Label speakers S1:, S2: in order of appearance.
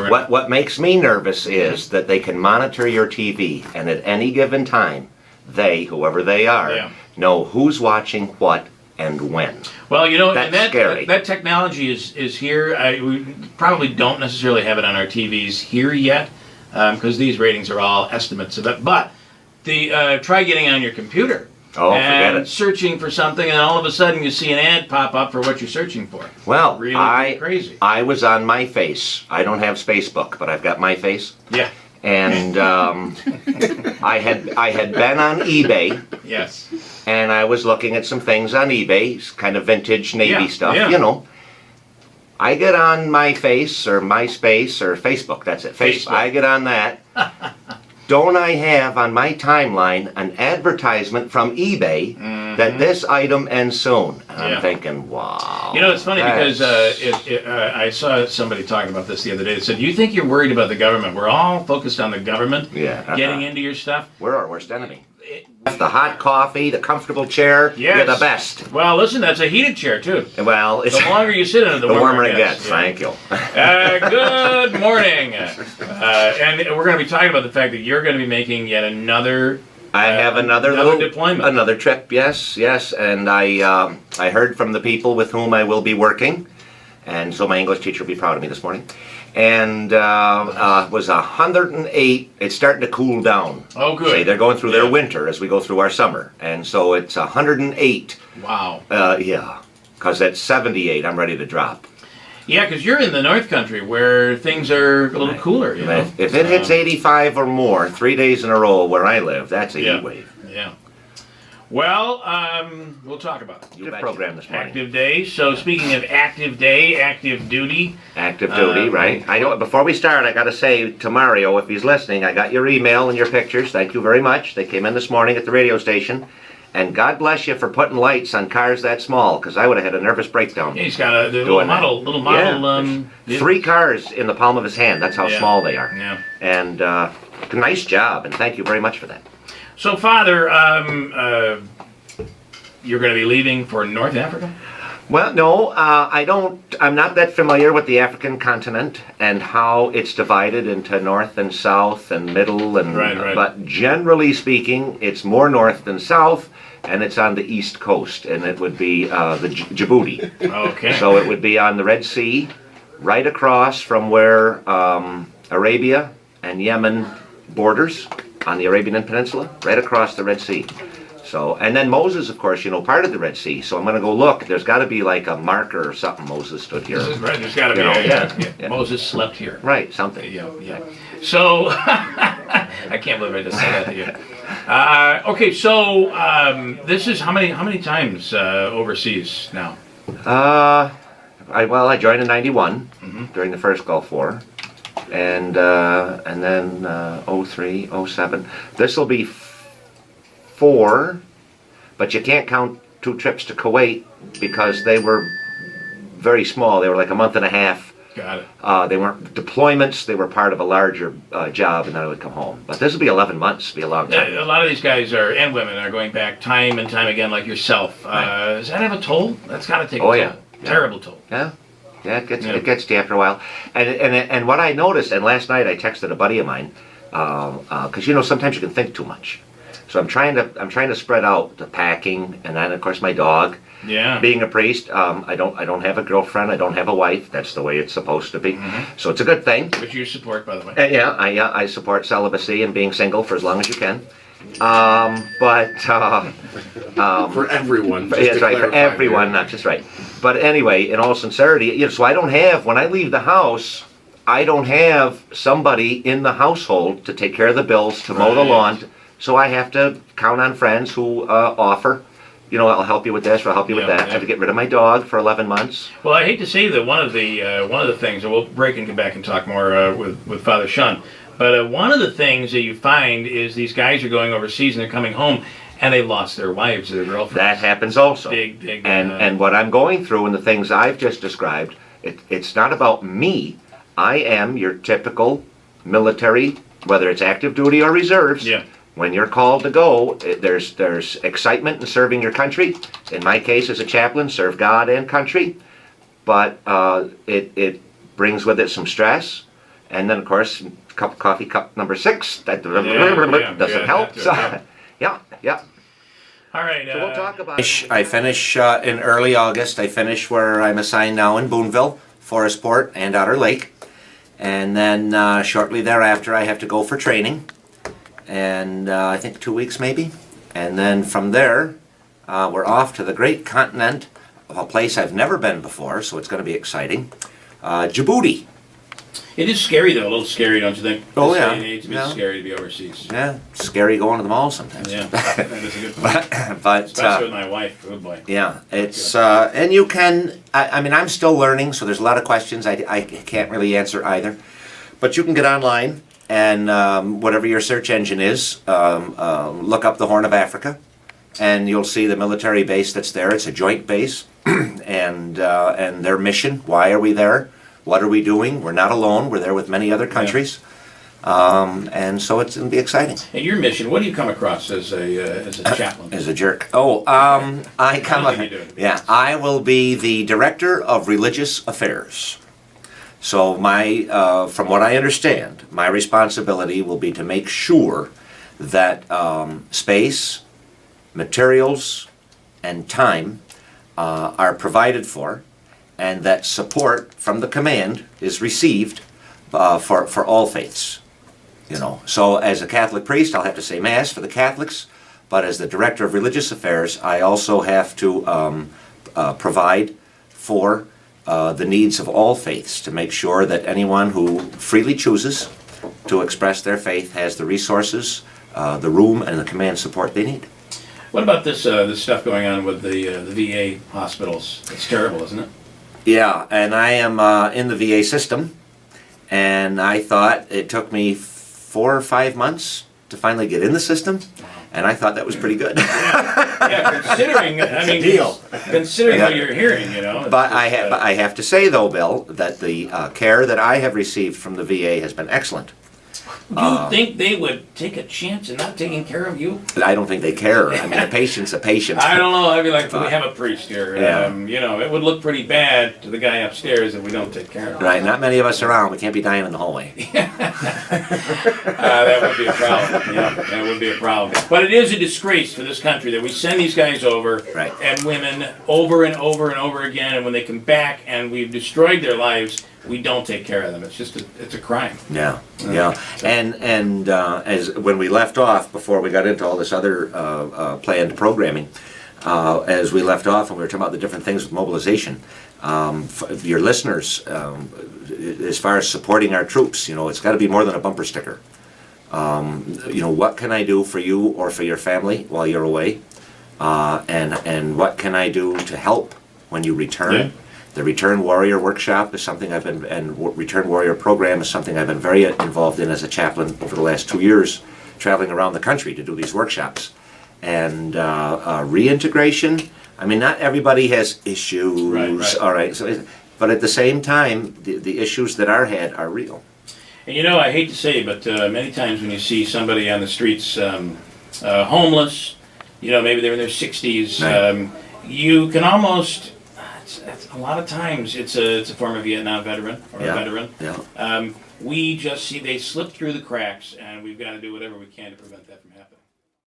S1: What makes me nervous is that they can monitor your TV, and at any given time, whoever they are, know who's watching what and when.
S2: Well, you know,
S1: that's
S2: and
S1: scary.
S2: That technology is here. We probably don't necessarily have it on our TVs here yet, because these ratings are all estimates of it. But try getting on your computer.
S1: Oh,
S2: and
S1: forget it.
S2: searching for something, and all of a sudden you see an ad pop up for what you're searching for.
S1: Well,
S2: really crazy.
S1: I was on My Face. I don't have Facebook, but I've got My Face.
S2: Yeah.
S1: And I had been on eBay.
S2: Yes.
S1: And I was looking at some things on eBay, kind of vintage Navy stuff, you know. I get on My Face or MySpace or Facebook. That's it. Facebook. I get on that. Don't I have on my timeline an advertisement from eBay that this item ends soon? And I'm thinking, wow.
S2: You know, it's funny because I saw somebody talking about this the other day. They said, you think you're worried about the government? We're all focused on the government getting into your stuff.
S1: We're our worst enemy. The hot coffee, the comfortable chair, you're the best.
S2: Well, listen, that's a heated chair, too.
S1: Well,
S2: the longer you sit in it, the warmer
S1: it gets. Thank you.
S2: Good morning. And we're going to be talking about the fact that you're going to be making yet another...
S1: I have another little
S2: deployment.
S1: Another trip, yes. And I heard from the people with whom I will be working, and so my English teacher will be proud of me this morning. And was 108. It's starting to cool down.
S2: Oh, good.
S1: See, they're going through their winter as we go through our summer, and so it's 108.
S2: Wow.
S1: Yeah, because at 78, I'm ready to drop.
S2: Yeah, because you're in the North Country where things are a little cooler. You know?
S1: If it hits 85 or more 3 days in a row where I live, that's a heat wave.
S2: Yeah. Well, we'll talk about it.
S1: Good program this morning.
S2: Active day. So speaking of active day, active duty.
S1: Active duty, right. I know. Before we start, I got to say to Mario, if he's listening, I got your email and your pictures. Thank you very much. They came in this morning at the radio station. And God bless you for putting lights on cars that small, because I would have had a nervous breakdown.
S2: Yeah, he's got a little model.
S1: 3 cars in the palm of his hand. That's how small they are.
S2: Yeah.
S1: And nice job, and thank you very much for that.
S2: So, Father, you're going to be leaving for North Africa?
S1: Well, no, I'm not that familiar with the African continent and how it's divided into north and south and middle, and but generally speaking, it's more north than south, and it's on the east coast, and it would be the Djibouti.
S2: Okay.
S1: So it would be on the Red Sea, right across from where Arabia and Yemen borders, on the Arabian Peninsula, right across the Red Sea. So, and then Moses, of course, part of the Red Sea. So I'm going to go look. There's got to be like a marker or something. Moses stood here.
S2: This is right. There's got to be. Moses slept here.
S1: Right. Something.
S2: Yeah. So I can't believe I just said that to you. Okay. So this is how many times overseas now?
S1: I joined in '91 during the first Gulf War, and then 03, 07. This will be 4, but you can't count 2 trips to Kuwait because they were very small. They were like a month and a half.
S2: Got it.
S1: They weren't deployments. They were part of a larger job, and then I would come home. But this will be 11 months. It'll be a long time.
S2: A lot of these guys and women are going back time and time again, like yourself. Does that have a toll? That's got to take a toll.
S1: Yeah.
S2: Terrible toll.
S1: Yeah. Yeah, it gets to you after a while. And what I noticed, and last night I texted a buddy of mine, because sometimes you can think too much. So I'm trying to spread out the packing, and then of course my dog.
S2: Yeah.
S1: Being a priest, I don't have a girlfriend. I don't have a wife. That's the way it's supposed to be. So it's a good thing.
S2: Which you support, by the way.
S1: I support celibacy and being single for as long as you can.
S3: For everyone.
S1: That's right. For everyone, not just right. But anyway, in all sincerity, so I don't have, when I leave the house, I don't have somebody in the household to take care of the bills, to mow the lawn. So I have to count on friends who offer, I'll help you with this or I'll help you with that. I have to get rid of my dog for 11 months.
S2: Well, I hate to say that one of the things, and we'll break and get back and talk more with Father Sean, but one of the things that you find is these guys are going overseas and they're coming home and they lost their wives or their girlfriends.
S1: That happens also.
S2: Big.
S1: And what I'm going through and the things I've just described, it's not about me. I am your typical military, whether it's active duty or reserves.
S2: Yeah.
S1: When you're called to go, there's excitement in serving your country. In my case, as a chaplain, serve God and country. But it brings with it some stress. And then, of course, cup of coffee, cup number 6. That doesn't
S2: yeah,
S1: help.
S2: that too,
S1: So,
S2: yeah.
S1: yeah.
S2: All right.
S1: So we'll talk about it. I finish in early August. I finish where I'm assigned now in Boonville, Forestport, and Otter Lake. And then shortly thereafter, I have to go for training. And I think 2 weeks maybe. And then from there, we're off to the great continent of a place I've never been before, so it's going to be exciting. Djibouti.
S2: It is scary though, a little scary, don't you think?
S1: Oh,
S2: This
S1: yeah.
S2: day and age, it's scary to be overseas.
S1: Yeah, scary going to the mall sometimes.
S2: Yeah, that is a good point.
S1: but
S2: Especially with my wife. Oh boy.
S1: yeah, it's and you can. I mean, I'm still learning, so there's a lot of questions I can't really answer either. But you can get online and whatever your search engine is, look up the Horn of Africa, and you'll see the military base that's there. It's a joint base, and their mission. Why are we there? What are we doing? We're not alone. We're there with many other countries, and so it's going to be exciting.
S2: And your mission, what do you come across as a chaplain?
S1: As a jerk. Oh, I will be the director of religious affairs. So from what I understand, my responsibility will be to make sure that space, materials, and time are provided for, and that support from the command is received for all faiths. You know, so as a Catholic priest, I'll have to say Mass for the Catholics, but as the Director of Religious Affairs, I also have to provide for the needs of all faiths, to make sure that anyone who freely chooses to express their faith has the resources, the room, and the command support they need.
S2: What about this stuff going on with the VA hospitals? It's terrible, isn't it?
S1: Yeah, and I am in the VA system, and I thought it took me 4 or 5 months to finally get in the system, and I thought that was pretty good.
S2: Yeah, considering, I mean, considering what you're hearing, you know.
S1: But I have to say, though, Bill, that the care that I have received from the VA has been excellent.
S2: Do you think they would take a chance in not taking care of you?
S1: I don't think they care. I mean, a patient's a patient.
S2: I don't know. I'd be like, we have a priest here.
S1: Yeah.
S2: You know, it would look pretty bad to the guy upstairs if we don't take care of him.
S1: Right, not many of us around. We can't be dying in the hallway.
S2: That would be a problem. Yeah, that would be a problem. But it is a disgrace for this country that we send these guys over and women over and over and over again, and when they come back and we've destroyed their lives, we don't take care of them. It's just it's a crime.
S1: Yeah, yeah. And as when we left off, before we got into all this other planned programming, as we left off and we were talking about the different things with mobilization, your listeners, as far as supporting our troops, you know, it's got to be more than a bumper sticker. You know, what can I do for you or for your family while you're away? And what can I do to help when you return? Yeah. The Return Warrior Workshop is something and Return Warrior Program is something I've been very involved in as a chaplain over the last 2 years, traveling around the country to do these workshops. And reintegration, I mean, not everybody has issues, right. All right. So, but at the same time, the issues that are had are real.
S2: And you know, I hate to say, but many times when you see somebody on the streets homeless, you know, maybe they're in their 60s, right. You can almost... a lot of times it's a former Vietnam veteran or a veteran. Yeah. We just see they slip through the cracks, and we've got to do whatever we can to prevent that from happening.